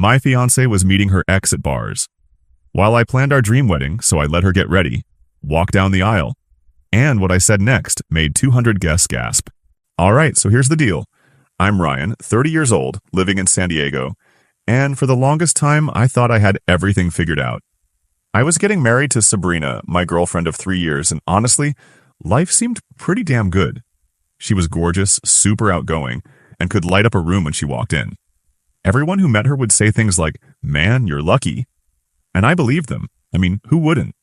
My fiancée was meeting her ex at bars. While I planned our dream wedding, so I let her get ready, walk down the aisle, and what I said next made 200 guests gasp. All right, so here's the deal. I'm Ryan, 30 years old, living in San Diego, and for the longest time, I thought I had everything figured out. I was getting married to Sabrina, my girlfriend of 3 years, and honestly, life seemed pretty damn good. She was gorgeous, super outgoing, and could light up a room when she walked in. Everyone who met her would say things like, "Man, you're lucky." And I believed them. I mean, who wouldn't?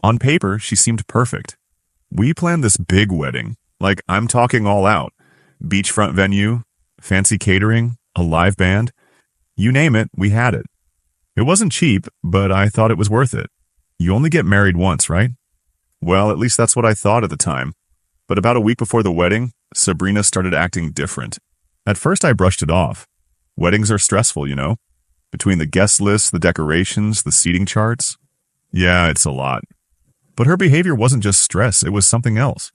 On paper, she seemed perfect. We planned this big wedding. Like, I'm talking all out. Beachfront venue, fancy catering, a live band. You name it, we had it. It wasn't cheap, but I thought it was worth it. You only get married once, right? Well, at least that's what I thought at the time. But about a week before the wedding, Sabrina started acting different. At first, I brushed it off. Weddings are stressful, you know? Between the guest lists, the decorations, the seating charts. Yeah, it's a lot. But her behavior wasn't just stress, it was something else.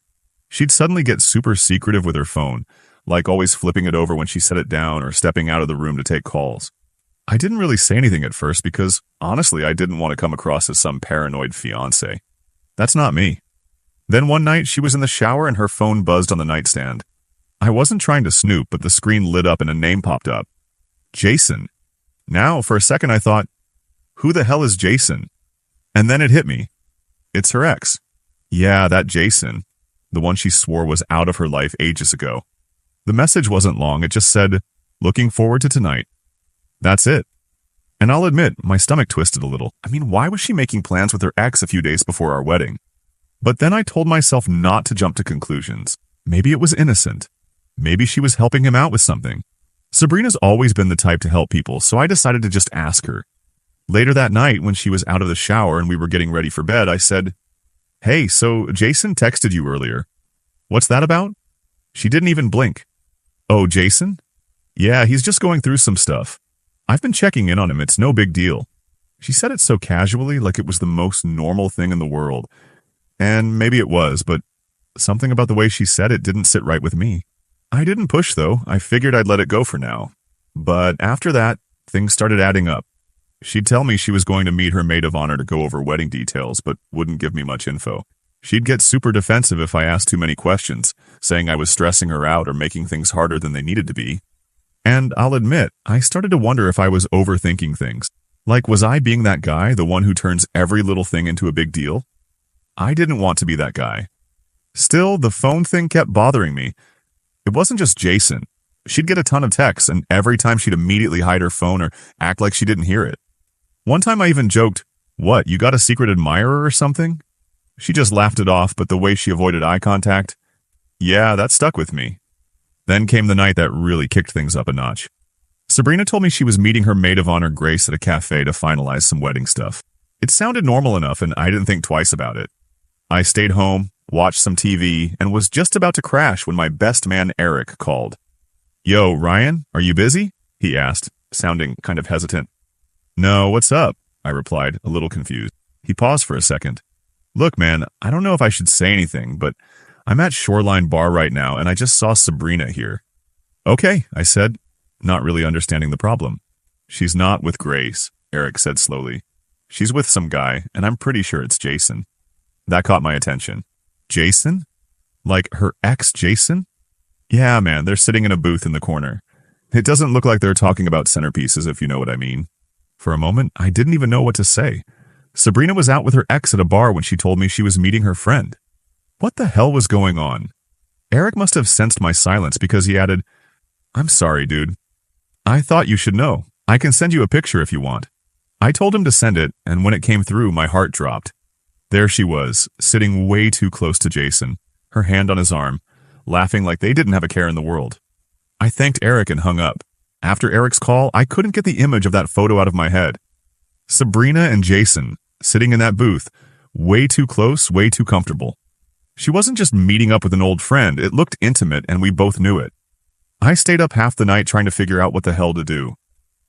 She'd suddenly get super secretive with her phone, like always flipping it over when she set it down or stepping out of the room to take calls. I didn't really say anything at first because, honestly, I didn't want to come across as some paranoid fiancé. That's not me. Then one night, she was in the shower and her phone buzzed on the nightstand. I wasn't trying to snoop, but the screen lit up and a name popped up. Jason. Now, for a second, I thought, who the hell is Jason? And then it hit me. It's her ex. Yeah, that Jason. The one she swore was out of her life ages ago. The message wasn't long, it just said, "Looking forward to tonight." That's it. And I'll admit, my stomach twisted a little. I mean, why was she making plans with her ex a few days before our wedding? But then I told myself not to jump to conclusions. Maybe it was innocent. Maybe she was helping him out with something. Sabrina's always been the type to help people, so I decided to just ask her. Later that night, when she was out of the shower and we were getting ready for bed, I said, "Hey, so Jason texted you earlier. What's that about?" She didn't even blink. "Oh, Jason? Yeah, he's just going through some stuff. I've been checking in on him, it's no big deal." She said it so casually, like it was the most normal thing in the world. And maybe it was, but something about the way she said it didn't sit right with me. I didn't push, though. I figured I'd let it go for now. But after that, things started adding up. She'd tell me she was going to meet her maid of honor to go over wedding details, but wouldn't give me much info. She'd get super defensive if I asked too many questions, saying I was stressing her out or making things harder than they needed to be. And I'll admit, I started to wonder if I was overthinking things. Like, was I being that guy, the one who turns every little thing into a big deal? I didn't want to be that guy. Still, the phone thing kept bothering me. It wasn't just Jason. She'd get a ton of texts, and every time she'd immediately hide her phone or act like she didn't hear it. One time I even joked, "What, you got a secret admirer or something?" She just laughed it off, but the way she avoided eye contact, yeah, that stuck with me. Then came the night that really kicked things up a notch. Sabrina told me she was meeting her maid of honor Grace at a cafe to finalize some wedding stuff. It sounded normal enough, and I didn't think twice about it. I stayed home, watched some TV, and was just about to crash when my best man Eric called. "Yo, Ryan, are you busy?" he asked, sounding kind of hesitant. "No, what's up?" I replied, a little confused. He paused for a second. "Look, man, I don't know if I should say anything, but I'm at Shoreline Bar right now, and I just saw Sabrina here." "Okay," I said, not really understanding the problem. "She's not with Grace," Eric said slowly. "She's with some guy, and I'm pretty sure it's Jason." That caught my attention. Jason? Like her ex Jason? Yeah, man, they're sitting in a booth in the corner. It doesn't look like they're talking about centerpieces, if you know what I mean. For a moment, I didn't even know what to say. Sabrina was out with her ex at a bar when she told me she was meeting her friend. What the hell was going on? Eric must have sensed my silence because he added, "I'm sorry, dude. I thought you should know. I can send you a picture if you want." I told him to send it, and when it came through, my heart dropped. There she was, sitting way too close to Jason, her hand on his arm, laughing like they didn't have a care in the world. I thanked Eric and hung up. After Eric's call, I couldn't get the image of that photo out of my head. Sabrina and Jason, sitting in that booth, way too close, way too comfortable. She wasn't just meeting up with an old friend, it looked intimate and we both knew it. I stayed up half the night trying to figure out what the hell to do.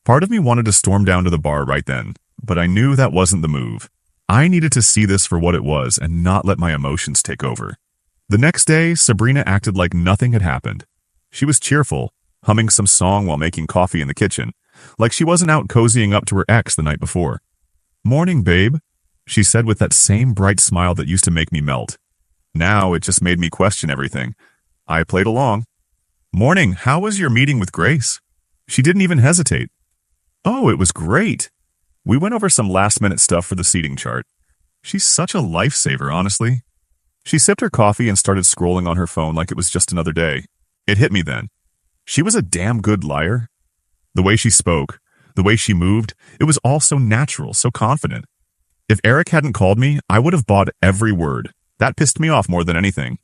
Part of me wanted to storm down to the bar right then, but I knew that wasn't the move. I needed to see this for what it was and not let my emotions take over. The next day, Sabrina acted like nothing had happened. She was cheerful, humming some song while making coffee in the kitchen, like she wasn't out cozying up to her ex the night before. "Morning, babe," she said with that same bright smile that used to make me melt. Now it just made me question everything. I played along. "Morning, how was your meeting with Grace?" She didn't even hesitate. "Oh, it was great. We went over some last-minute stuff for the seating chart. She's such a lifesaver, honestly." She sipped her coffee and started scrolling on her phone like it was just another day. It hit me then. She was a damn good liar. The way she spoke, the way she moved, it was all so natural, so confident. If Eric hadn't called me, I would have bought every word. That pissed me off more than anything.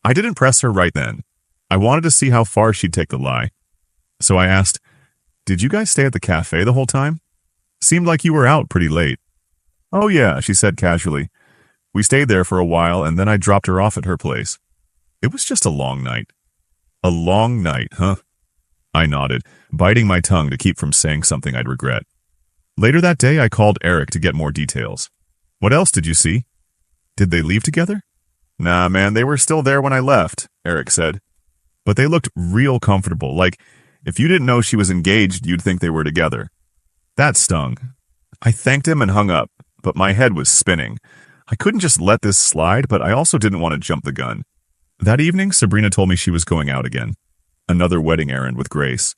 I didn't press her right then. I wanted to see how far she'd take the lie. So I asked, "Did you guys stay at the cafe the whole time? Seemed like you were out pretty late." "Oh yeah," she said casually. "We stayed there for a while and then I dropped her off at her place. It was just a long night." "A long night, huh?" I nodded, biting my tongue to keep from saying something I'd regret. Later that day, I called Eric to get more details. "What else did you see? Did they leave together?" "Nah, man, they were still there when I left," Eric said. "But they looked real comfortable, like if you didn't know she was engaged, you'd think they were together." That stung. I thanked him and hung up, but my head was spinning. I couldn't just let this slide, but I also didn't want to jump the gun. That evening, Sabrina told me she was going out again. Another wedding errand with Grace.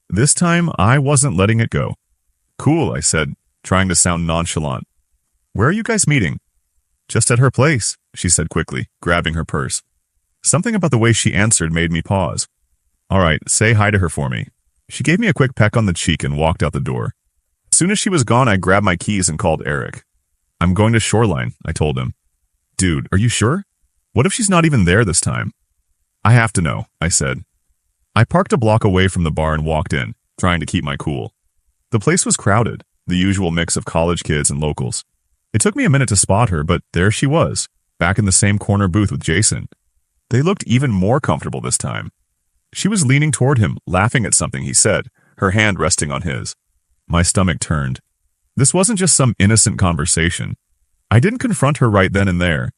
This time, I wasn't letting it go. "Cool," I said, trying to sound nonchalant. "Where are you guys meeting?" "Just at her place," she said quickly, grabbing her purse. Something about the way she answered made me pause. "All right, say hi to her for me." She gave me a quick peck on the cheek and walked out the door. As soon as she was gone, I grabbed my keys and called Eric. "I'm going to Shoreline," I told him. "Dude, are you sure? What if she's not even there this time?" "I have to know," I said. I parked a block away from the bar and walked in, trying to keep my cool. The place was crowded, the usual mix of college kids and locals. It took me a minute to spot her, but there she was, back in the same corner booth with Jason. They looked even more comfortable this time. She was leaning toward him, laughing at something he said, her hand resting on his. My stomach turned. This wasn't just some innocent conversation. I didn't confront her right then and there.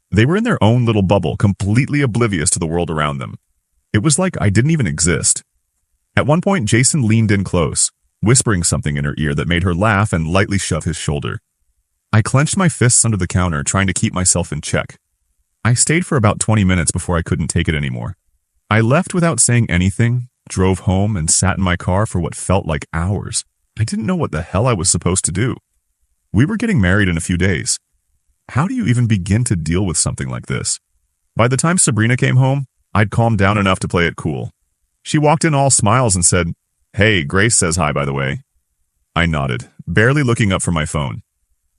They were in their own little bubble, completely oblivious to the world around them. It was like I didn't even exist. At one point, Jason leaned in close, whispering something in her ear that made her laugh and lightly shove his shoulder. I clenched my fists under the counter, trying to keep myself in check. I stayed for about 20 minutes before I couldn't take it anymore. I left without saying anything, drove home, and sat in my car for what felt like hours. I didn't know what the hell I was supposed to do. We were getting married in a few days. How do you even begin to deal with something like this? By the time Sabrina came home, I'd calmed down enough to play it cool. She walked in all smiles and said, "Hey, Grace says hi, by the way." I nodded, barely looking up from my phone.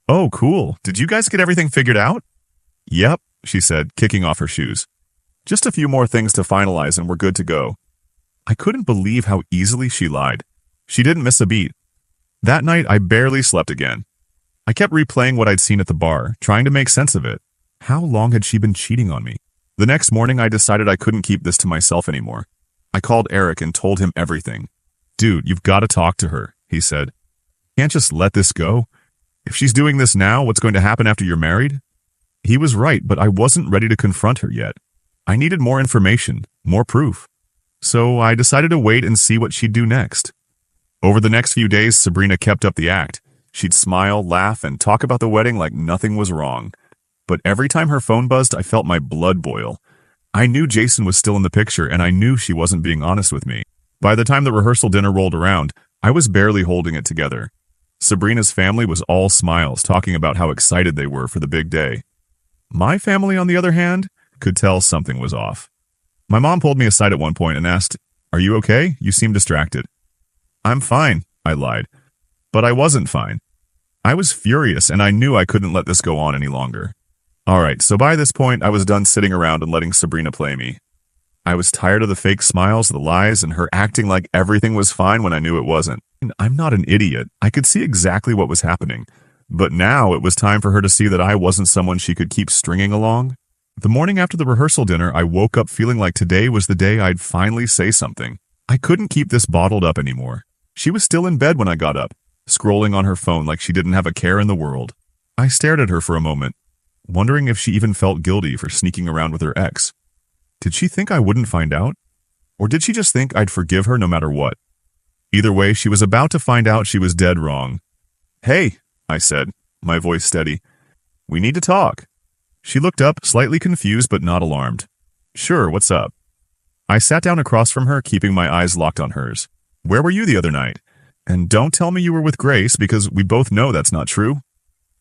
"Oh, cool. Did you guys get everything figured out?" "Yep," she said, kicking off her shoes. "Just a few more things to finalize and we're good to go." I couldn't believe how easily she lied. She didn't miss a beat. That night, I barely slept again. I kept replaying what I'd seen at the bar, trying to make sense of it. How long had she been cheating on me? The next morning, I decided I couldn't keep this to myself anymore. I called Eric and told him everything. "Dude, you've got to talk to her," he said. "Can't just let this go. If she's doing this now, what's going to happen after you're married?" He was right, but I wasn't ready to confront her yet. I needed more information, more proof. So I decided to wait and see what she'd do next. Over the next few days, Sabrina kept up the act. She'd smile, laugh, and talk about the wedding like nothing was wrong. But every time her phone buzzed, I felt my blood boil. I knew Jason was still in the picture, and I knew she wasn't being honest with me. By the time the rehearsal dinner rolled around, I was barely holding it together. Sabrina's family was all smiles, talking about how excited they were for the big day. My family, on the other hand, could tell something was off. My mom pulled me aside at one point and asked, "Are you okay? You seem distracted." "I'm fine," I lied. But I wasn't fine. I was furious, and I knew I couldn't let this go on any longer. Alright, so by this point, I was done sitting around and letting Sabrina play me. I was tired of the fake smiles, the lies, and her acting like everything was fine when I knew it wasn't. And I'm not an idiot. I could see exactly what was happening. But now it was time for her to see that I wasn't someone she could keep stringing along. The morning after the rehearsal dinner, I woke up feeling like today was the day I'd finally say something. I couldn't keep this bottled up anymore. She was still in bed when I got up, scrolling on her phone like she didn't have a care in the world. I stared at her for a moment, wondering if she even felt guilty for sneaking around with her ex. Did she think I wouldn't find out? Or did she just think I'd forgive her no matter what? Either way, she was about to find out she was dead wrong. "Hey," I said, my voice steady. "We need to talk." She looked up, slightly confused but not alarmed. "Sure, what's up?" I sat down across from her, keeping my eyes locked on hers. "Where were you the other night? And don't tell me you were with Grace, because we both know that's not true."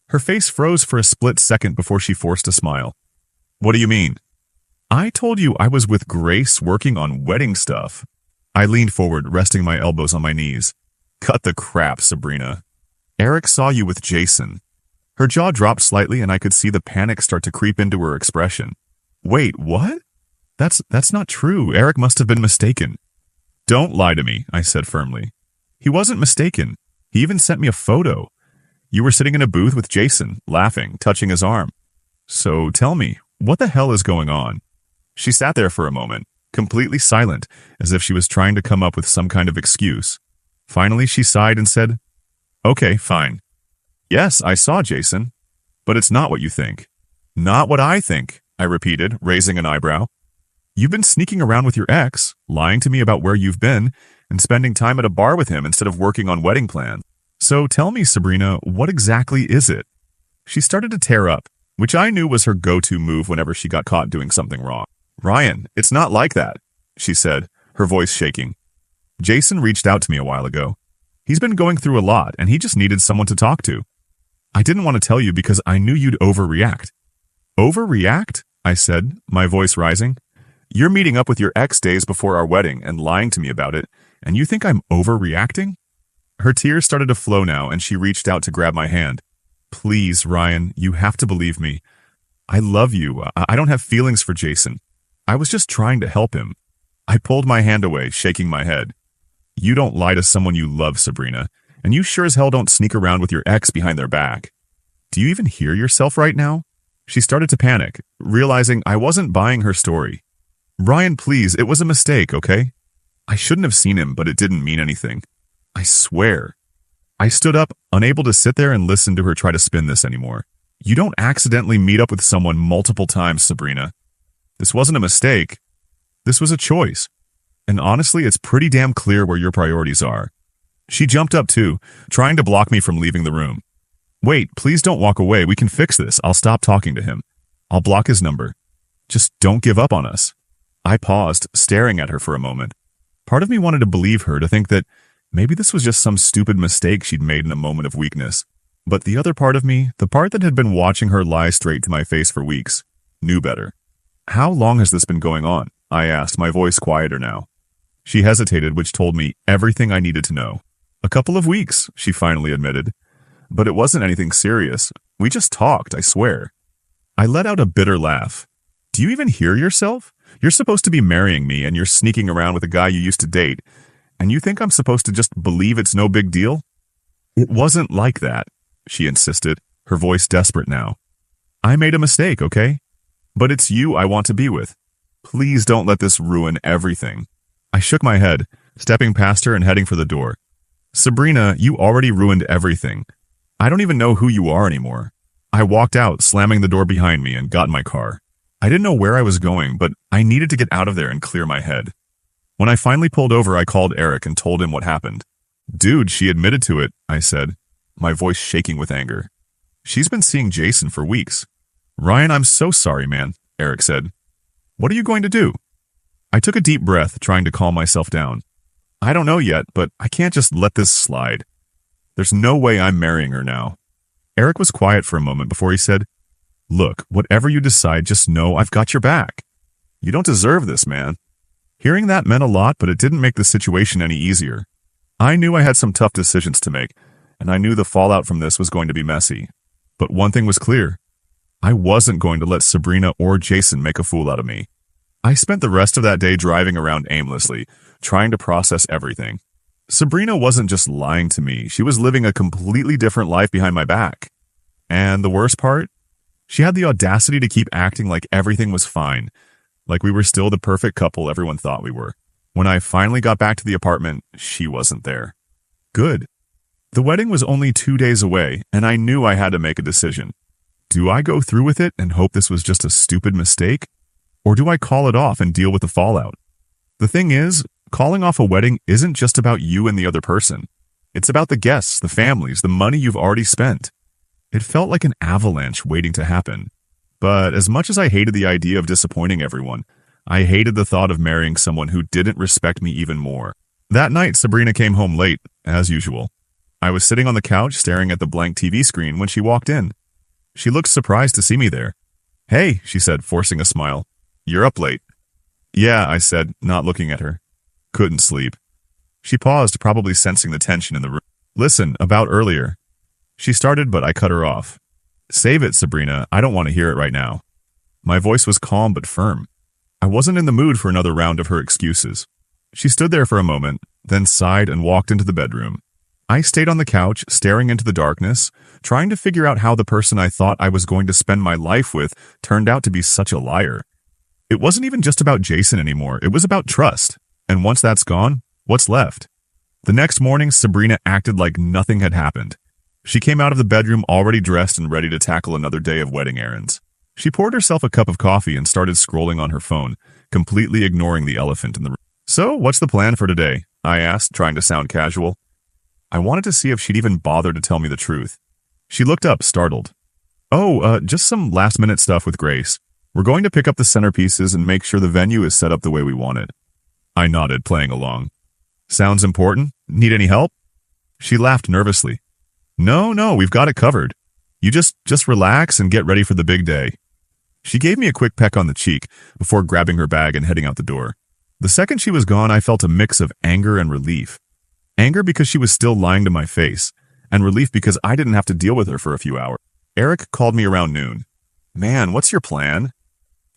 Her face froze for a split second before she forced a smile. "What do you mean?" "I told you I was with Grace working on wedding stuff." I leaned forward, resting my elbows on my knees. "Cut the crap, Sabrina. Eric saw you with Jason." Her jaw dropped slightly and I could see the panic start to creep into her expression. "Wait, what? That's not true. Eric must have been mistaken." "Don't lie to me," I said firmly. "He wasn't mistaken. He even sent me a photo. You were sitting in a booth with Jason, laughing, touching his arm. So tell me, what the hell is going on?" She sat there for a moment, completely silent, as if she was trying to come up with some kind of excuse. Finally, she sighed and said, "Okay, fine. Yes, I saw Jason, but it's not what you think." "Not what I think," I repeated, raising an eyebrow. "You've been sneaking around with your ex, lying to me about where you've been, and spending time at a bar with him instead of working on wedding plans. So tell me, Sabrina, what exactly is it?" She started to tear up, which I knew was her go-to move whenever she got caught doing something wrong. "Ryan, it's not like that," she said, her voice shaking. "Jason reached out to me a while ago. He's been going through a lot, and he just needed someone to talk to. I didn't want to tell you because I knew you'd overreact." "Overreact?" I said, my voice rising. "You're meeting up with your ex days before our wedding and lying to me about it, and you think I'm overreacting?" Her tears started to flow now, and she reached out to grab my hand. "Please, Ryan, you have to believe me. I love you. I don't have feelings for Jason. I was just trying to help him." I pulled my hand away, shaking my head. "You don't lie to someone you love, Sabrina, and you sure as hell don't sneak around with your ex behind their back. Do you even hear yourself right now?" She started to panic, realizing I wasn't buying her story. "Ryan, please, it was a mistake, okay? I shouldn't have seen him, but it didn't mean anything. I swear." I stood up, unable to sit there and listen to her try to spin this anymore. "You don't accidentally meet up with someone multiple times, Sabrina. This wasn't a mistake. This was a choice. And honestly, it's pretty damn clear where your priorities are." She jumped up too, trying to block me from leaving the room. "Wait, please don't walk away. We can fix this. I'll stop talking to him. I'll block his number. Just don't give up on us." I paused, staring at her for a moment. Part of me wanted to believe her, to think that maybe this was just some stupid mistake she'd made in a moment of weakness. But the other part of me, the part that had been watching her lie straight to my face for weeks, knew better. "How long has this been going on?" I asked, my voice quieter now. She hesitated, which told me everything I needed to know. "A couple of weeks," she finally admitted. "But it wasn't anything serious. We just talked, I swear." I let out a bitter laugh. "Do you even hear yourself? You're supposed to be marrying me, and you're sneaking around with a guy you used to date, and you think I'm supposed to just believe it's no big deal?" "It wasn't like that," she insisted, her voice desperate now. "I made a mistake, okay? But it's you I want to be with. Please don't let this ruin everything." I shook my head, stepping past her and heading for the door. "Sabrina, you already ruined everything. I don't even know who you are anymore." I walked out, slamming the door behind me, and got in my car. I didn't know where I was going, but I needed to get out of there and clear my head. When I finally pulled over, I called Eric and told him what happened. "Dude, she admitted to it," I said, my voice shaking with anger. "She's been seeing Jason for weeks." "Ryan, I'm so sorry, man," Eric said. "What are you going to do?" I took a deep breath, trying to calm myself down. "I don't know yet, but I can't just let this slide. There's no way I'm marrying her now." Eric was quiet for a moment before he said, "Look, whatever you decide, just know I've got your back. You don't deserve this, man." Hearing that meant a lot, but it didn't make the situation any easier. I knew I had some tough decisions to make, and I knew the fallout from this was going to be messy. But one thing was clear. I wasn't going to let Sabrina or Jason make a fool out of me. I spent the rest of that day driving around aimlessly, trying to process everything. Sabrina wasn't just lying to me, she was living a completely different life behind my back. And the worst part? She had the audacity to keep acting like everything was fine, like we were still the perfect couple everyone thought we were. When I finally got back to the apartment, she wasn't there. Good. The wedding was only 2 days away, and I knew I had to make a decision. Do I go through with it and hope this was just a stupid mistake? Or do I call it off and deal with the fallout? The thing is, Calling off a wedding isn't just about you and the other person. It's about the guests, the families, the money you've already spent. It felt like an avalanche waiting to happen. But as much as I hated the idea of disappointing everyone, I hated the thought of marrying someone who didn't respect me even more. That night, Sabrina came home late, as usual. I was sitting on the couch staring at the blank TV screen when she walked in. She looked surprised to see me there. "Hey," she said, forcing a smile. "You're up late." "Yeah," I said, not looking at her. "Couldn't sleep." She paused, probably sensing the tension in the room. "Listen, about earlier." She started, but I cut her off. "Save it, Sabrina. I don't want to hear it right now." My voice was calm but firm. I wasn't in the mood for another round of her excuses. She stood there for a moment, then sighed and walked into the bedroom. I stayed on the couch, staring into the darkness, trying to figure out how the person I thought I was going to spend my life with turned out to be such a liar. It wasn't even just about Jason anymore. It was about trust. And once that's gone, what's left? The next morning, Sabrina acted like nothing had happened. She came out of the bedroom already dressed and ready to tackle another day of wedding errands. She poured herself a cup of coffee and started scrolling on her phone, completely ignoring the elephant in the room. "So, what's the plan for today?" I asked, trying to sound casual. I wanted to see if she'd even bother to tell me the truth. She looked up, startled. Just some last-minute stuff with Grace. We're going to pick up the centerpieces and make sure the venue is set up the way we want it." I nodded, playing along. "Sounds important? Need any help?" She laughed nervously. No, we've got it covered. You just relax and get ready for the big day." She gave me a quick peck on the cheek before grabbing her bag and heading out the door. The second she was gone, I felt a mix of anger and relief. Anger because she was still lying to my face, and relief because I didn't have to deal with her for a few hours. Eric called me around noon. "Man, what's your plan?"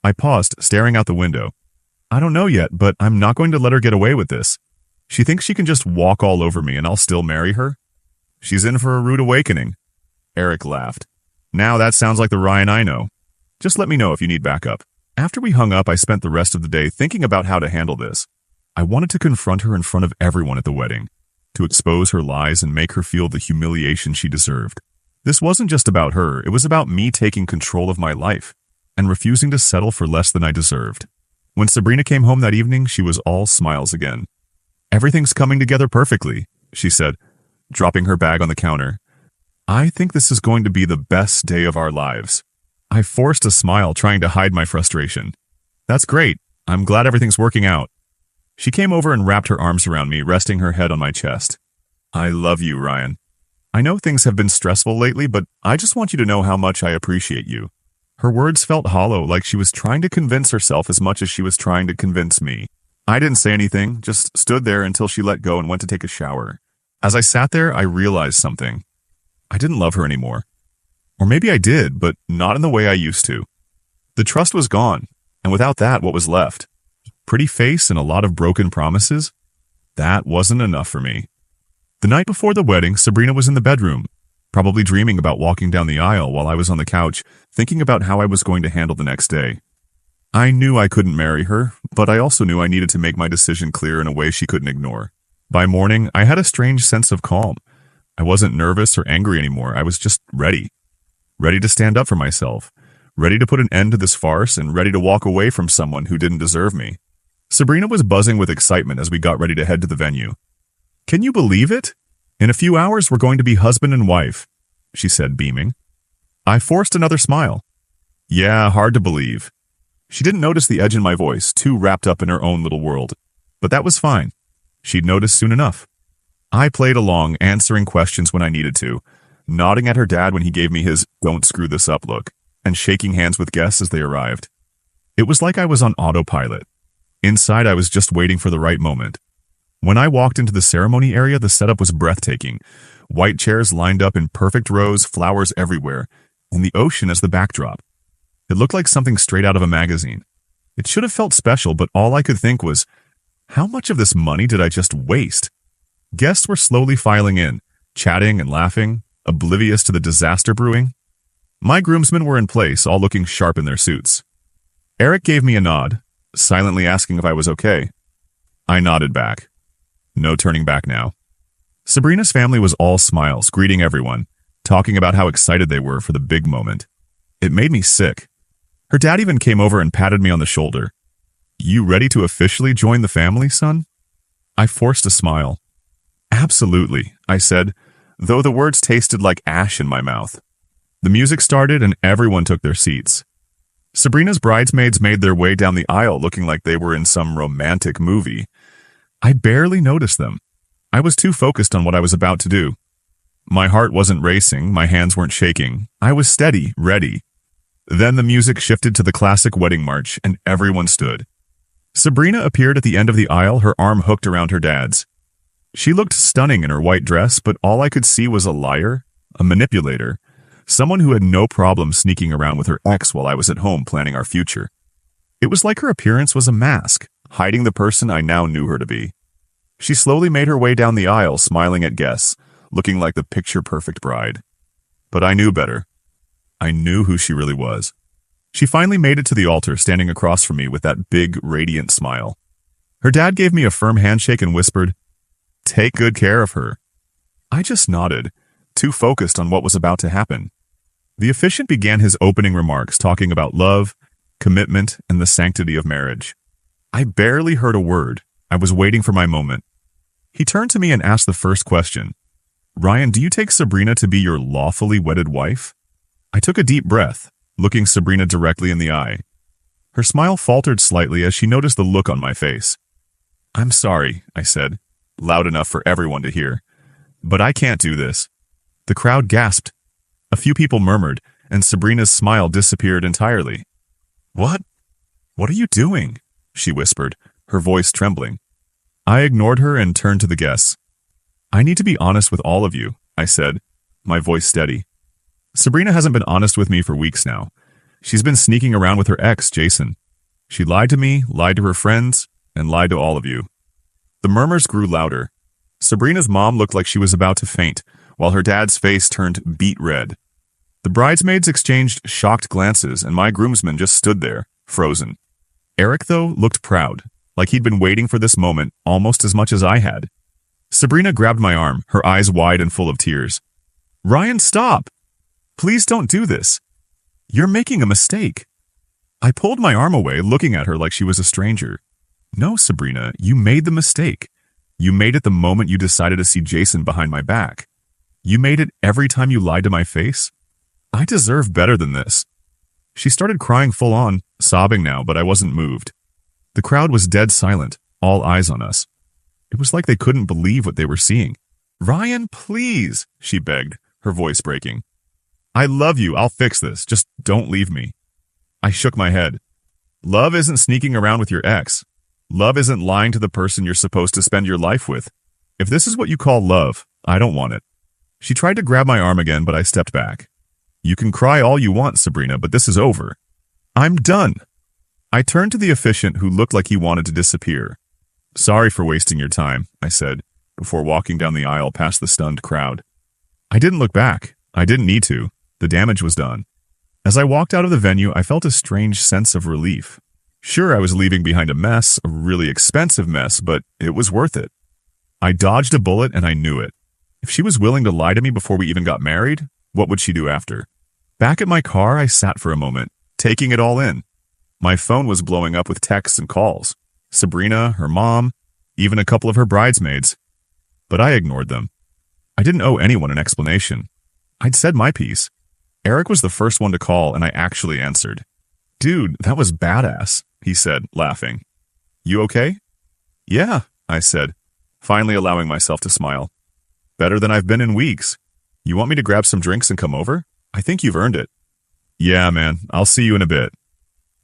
I paused, staring out the window. "I don't know yet, but I'm not going to let her get away with this. She thinks she can just walk all over me and I'll still marry her? She's in for a rude awakening." Eric laughed. "Now that sounds like the Ryan I know. Just let me know if you need backup." After we hung up, I spent the rest of the day thinking about how to handle this. I wanted to confront her in front of everyone at the wedding, to expose her lies and make her feel the humiliation she deserved. This wasn't just about her, it was about me taking control of my life and refusing to settle for less than I deserved. When Sabrina came home that evening, she was all smiles again. "Everything's coming together perfectly," she said, dropping her bag on the counter. "I think this is going to be the best day of our lives." I forced a smile, trying to hide my frustration. "That's great. I'm glad everything's working out." She came over and wrapped her arms around me, resting her head on my chest. "I love you, Ryan. I know things have been stressful lately, but I just want you to know how much I appreciate you." Her words felt hollow, like she was trying to convince herself as much as she was trying to convince me. I didn't say anything, just stood there until she let go and went to take a shower. As I sat there, I realized something. I didn't love her anymore. Or maybe I did, but not in the way I used to. The trust was gone, and without that, what was left? Pretty face and a lot of broken promises? That wasn't enough for me. The night before the wedding, Sabrina was in the bedroom, probably dreaming about walking down the aisle while I was on the couch, thinking about how I was going to handle the next day. I knew I couldn't marry her, but I also knew I needed to make my decision clear in a way she couldn't ignore. By morning, I had a strange sense of calm. I wasn't nervous or angry anymore. I was just ready. Ready to stand up for myself. Ready to put an end to this farce and ready to walk away from someone who didn't deserve me. Sabrina was buzzing with excitement as we got ready to head to the venue. "Can you believe it? In a few hours, we're going to be husband and wife," she said, beaming. I forced another smile. "Yeah, hard to believe." She didn't notice the edge in my voice, too wrapped up in her own little world. But that was fine. She'd notice soon enough. I played along, answering questions when I needed to, nodding at her dad when he gave me his "don't screw this up" look, and shaking hands with guests as they arrived. It was like I was on autopilot. Inside, I was just waiting for the right moment. When I walked into the ceremony area, the setup was breathtaking. White chairs lined up in perfect rows, flowers everywhere, and the ocean as the backdrop. It looked like something straight out of a magazine. It should have felt special, but all I could think was, how much of this money did I just waste? Guests were slowly filing in, chatting and laughing, oblivious to the disaster brewing. My groomsmen were in place, all looking sharp in their suits. Eric gave me a nod, silently asking if I was okay. I nodded back. No turning back now. Sabrina's family was all smiles, greeting everyone, talking about how excited they were for the big moment. It made me sick. Her dad even came over and patted me on the shoulder. "You ready to officially join the family, son?" I forced a smile. Absolutely, I said, though the words tasted like ash in my mouth. The music started and everyone took their seats. Sabrina's bridesmaids made their way down the aisle looking like they were in some romantic movie. I barely noticed them. I was too focused on what I was about to do. My heart wasn't racing, my hands weren't shaking. I was steady, ready. Then the music shifted to the classic wedding march and everyone stood. Sabrina appeared at the end of the aisle, her arm hooked around her dad's. She looked stunning in her white dress, but all I could see was a liar, a manipulator, someone who had no problem sneaking around with her ex while I was at home planning our future. It was like her appearance was a mask, hiding the person I now knew her to be. She slowly made her way down the aisle, smiling at guests, looking like the picture-perfect bride. But I knew better. I knew who she really was. She finally made it to the altar, standing across from me with that big, radiant smile. Her dad gave me a firm handshake and whispered, "Take good care of her." I just nodded, too focused on what was about to happen. The officiant began his opening remarks, talking about love, commitment, and the sanctity of marriage. I barely heard a word. I was waiting for my moment. He turned to me and asked the first question. "Ryan, do you take Sabrina to be your lawfully wedded wife?" I took a deep breath, looking Sabrina directly in the eye. Her smile faltered slightly as she noticed the look on my face. "I'm sorry," I said, loud enough for everyone to hear, "but I can't do this." The crowd gasped. A few people murmured, and Sabrina's smile disappeared entirely. "What? What are you doing?" she whispered, her voice trembling. I ignored her and turned to the guests. "I need to be honest with all of you," I said, my voice steady. "Sabrina hasn't been honest with me for weeks now. She's been sneaking around with her ex, Jason. She lied to me, lied to her friends, and lied to all of you." The murmurs grew louder. Sabrina's mom looked like she was about to faint, while her dad's face turned beet red. The bridesmaids exchanged shocked glances, and my groomsmen just stood there, frozen. Eric, though, looked proud, like he'd been waiting for this moment almost as much as I had. Sabrina grabbed my arm, her eyes wide and full of tears. "Ryan, stop! Please don't do this. You're making a mistake." I pulled my arm away, looking at her like she was a stranger. "No, Sabrina, you made the mistake. You made it the moment you decided to see Jason behind my back. You made it every time you lied to my face. I deserve better than this." She started crying full on, sobbing now, but I wasn't moved. The crowd was dead silent, all eyes on us. It was like they couldn't believe what they were seeing. "Ryan, please," she begged, her voice breaking. "I love you, I'll fix this, just don't leave me." I shook my head. Love isn't sneaking around with your ex. Love isn't lying to the person you're supposed to spend your life with. If this is what you call love, I don't want it. She tried to grab my arm again, but I stepped back. "You can cry all you want, Sabrina, but this is over. I'm done." I turned to the officiant who looked like he wanted to disappear. "Sorry for wasting your time," I said, before walking down the aisle past the stunned crowd. I didn't look back. I didn't need to. The damage was done. As I walked out of the venue, I felt a strange sense of relief. Sure, I was leaving behind a mess, a really expensive mess, but it was worth it. I dodged a bullet and I knew it. If she was willing to lie to me before we even got married, what would she do after? Back at my car, I sat for a moment, taking it all in. My phone was blowing up with texts and calls. Sabrina, her mom, even a couple of her bridesmaids. But I ignored them. I didn't owe anyone an explanation. I'd said my piece. Eric was the first one to call, and I actually answered. "Dude, that was badass," he said, laughing. "You okay?" "Yeah," I said, finally allowing myself to smile. "Better than I've been in weeks. You want me to grab some drinks and come over? I think you've earned it." "Yeah, man, I'll see you in a bit."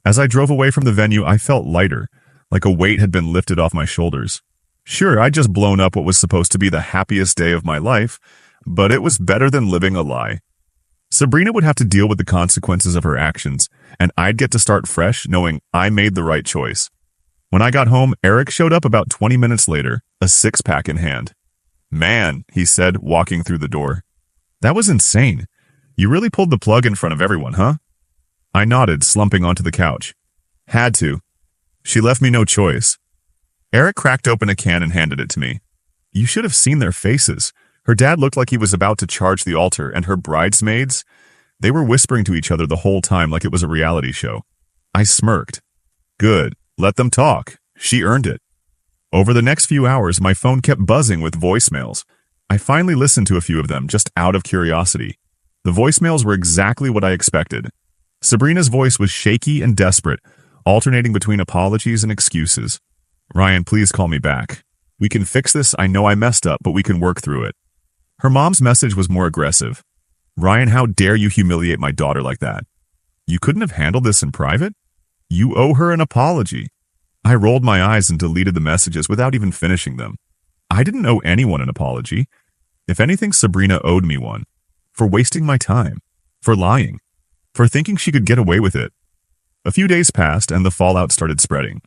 As I drove away from the venue, I felt lighter, like a weight had been lifted off my shoulders. Sure, I'd just blown up what was supposed to be the happiest day of my life, but it was better than living a lie. Sabrina would have to deal with the consequences of her actions, and I'd get to start fresh knowing I made the right choice. When I got home, Eric showed up about 20 minutes later, a six-pack in hand. "Man," he said, walking through the door. "That was insane. You really pulled the plug in front of everyone, huh?" I nodded, slumping onto the couch. "Had to. She left me no choice." Eric cracked open a can and handed it to me. You should have seen their faces. Her dad looked like he was about to charge the altar, and her bridesmaids, they were whispering to each other the whole time like it was a reality show. I smirked. "Good. Let them talk. She earned it." Over the next few hours, my phone kept buzzing with voicemails. I finally listened to a few of them just out of curiosity. The voicemails were exactly what I expected. Sabrina's voice was shaky and desperate, alternating between apologies and excuses. "Ryan, please call me back. We can fix this. I know I messed up, but we can work through it." Her mom's message was more aggressive. "Ryan, how dare you humiliate my daughter like that? You couldn't have handled this in private? You owe her an apology." I rolled my eyes and deleted the messages without even finishing them. I didn't owe anyone an apology. If anything, Sabrina owed me one. For wasting my time. For lying. For thinking she could get away with it. A few days passed and the fallout started spreading.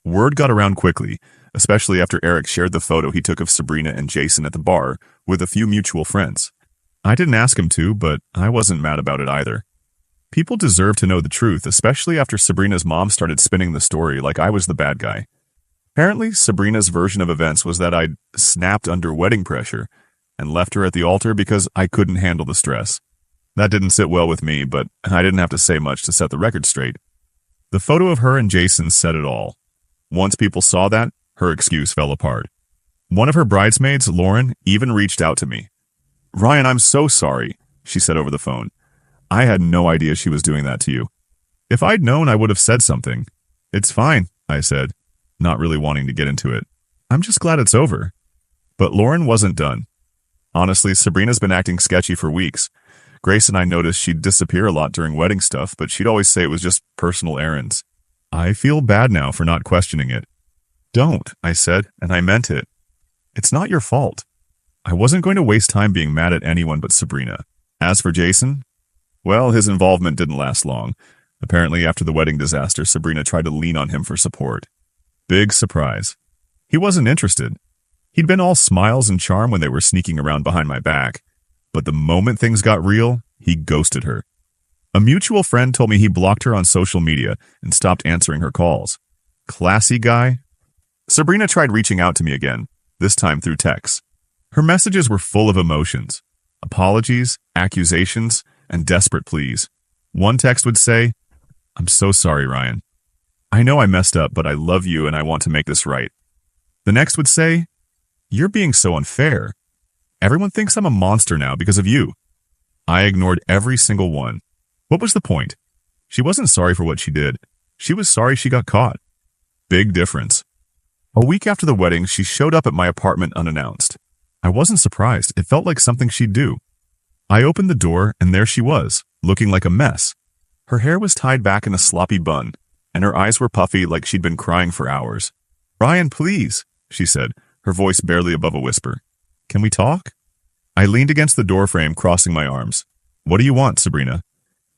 Word got around quickly, especially after Eric shared the photo he took of Sabrina and Jason at the bar with a few mutual friends. I didn't ask him to, but I wasn't mad about it either. People deserve to know the truth, especially after Sabrina's mom started spinning the story like I was the bad guy. Apparently, Sabrina's version of events was that I'd snapped under wedding pressure and left her at the altar because I couldn't handle the stress. That didn't sit well with me, but I didn't have to say much to set the record straight. The photo of her and Jason said it all. Once people saw that, her excuse fell apart. One of her bridesmaids, Lauren, even reached out to me. "Ryan, I'm so sorry," she said over the phone. "I had no idea she was doing that to you. If I'd known, I would have said something." "It's fine," I said, not really wanting to get into it. "I'm just glad it's over." But Lauren wasn't done. Honestly, Sabrina's been acting sketchy for weeks. Grace and I noticed she'd disappear a lot during wedding stuff, but she'd always say it was just personal errands. I feel bad now for not questioning it. "Don't," I said, and I meant it. "It's not your fault." I wasn't going to waste time being mad at anyone but Sabrina. As for Jason, well, his involvement didn't last long. Apparently, after the wedding disaster, Sabrina tried to lean on him for support. Big surprise. He wasn't interested. He'd been all smiles and charm when they were sneaking around behind my back. But the moment things got real, he ghosted her. A mutual friend told me he blocked her on social media and stopped answering her calls. Classy guy. Sabrina tried reaching out to me again, this time through text. Her messages were full of emotions. Apologies, accusations, and desperate pleas. One text would say, "I'm so sorry, Ryan. I know I messed up, but I love you and I want to make this right." The next would say, "You're being so unfair. Everyone thinks I'm a monster now because of you." I ignored every single one. What was the point? She wasn't sorry for what she did. She was sorry she got caught. Big difference. A week after the wedding, she showed up at my apartment unannounced. I wasn't surprised. It felt like something she'd do. I opened the door, and there she was, looking like a mess. Her hair was tied back in a sloppy bun, and her eyes were puffy like she'd been crying for hours. "Ryan, please," she said, her voice barely above a whisper. "Can we talk?" I leaned against the doorframe, crossing my arms. "What do you want, Sabrina?"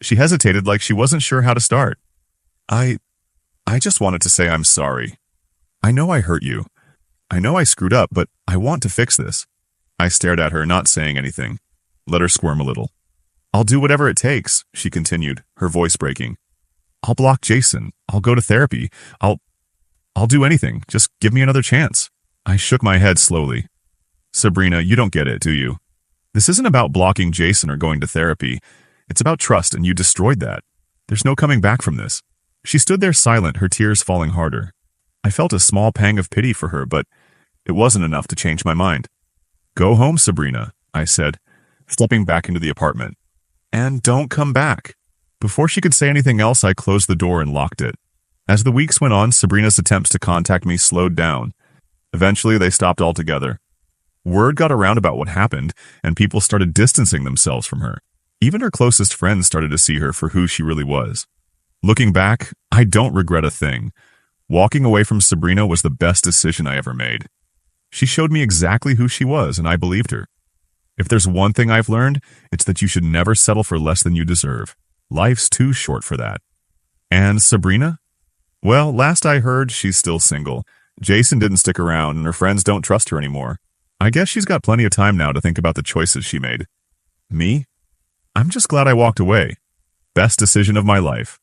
She hesitated like she wasn't sure how to start. I just wanted to say I'm sorry. I know I hurt you. I know I screwed up, but I want to fix this." I stared at her, not saying anything. Let her squirm a little. "I'll do whatever it takes," she continued, her voice breaking. "I'll block Jason. I'll go to therapy. I'll do anything. Just give me another chance." I shook my head slowly. "Sabrina, you don't get it, do you? This isn't about blocking Jason or going to therapy. It's about trust, and you destroyed that. There's no coming back from this." She stood there silent, her tears falling harder. I felt a small pang of pity for her, but it wasn't enough to change my mind. "Go home, Sabrina," I said, stepping back into the apartment. "And don't come back." Before she could say anything else, I closed the door and locked it. As the weeks went on, Sabrina's attempts to contact me slowed down. Eventually, they stopped altogether. Word got around about what happened, and people started distancing themselves from her. Even her closest friends started to see her for who she really was. Looking back, I don't regret a thing. Walking away from Sabrina was the best decision I ever made. She showed me exactly who she was, and I believed her. If there's one thing I've learned, it's that you should never settle for less than you deserve. Life's too short for that. And Sabrina? Well, last I heard, she's still single. Jason didn't stick around, and her friends don't trust her anymore. I guess she's got plenty of time now to think about the choices she made. Me? I'm just glad I walked away. Best decision of my life.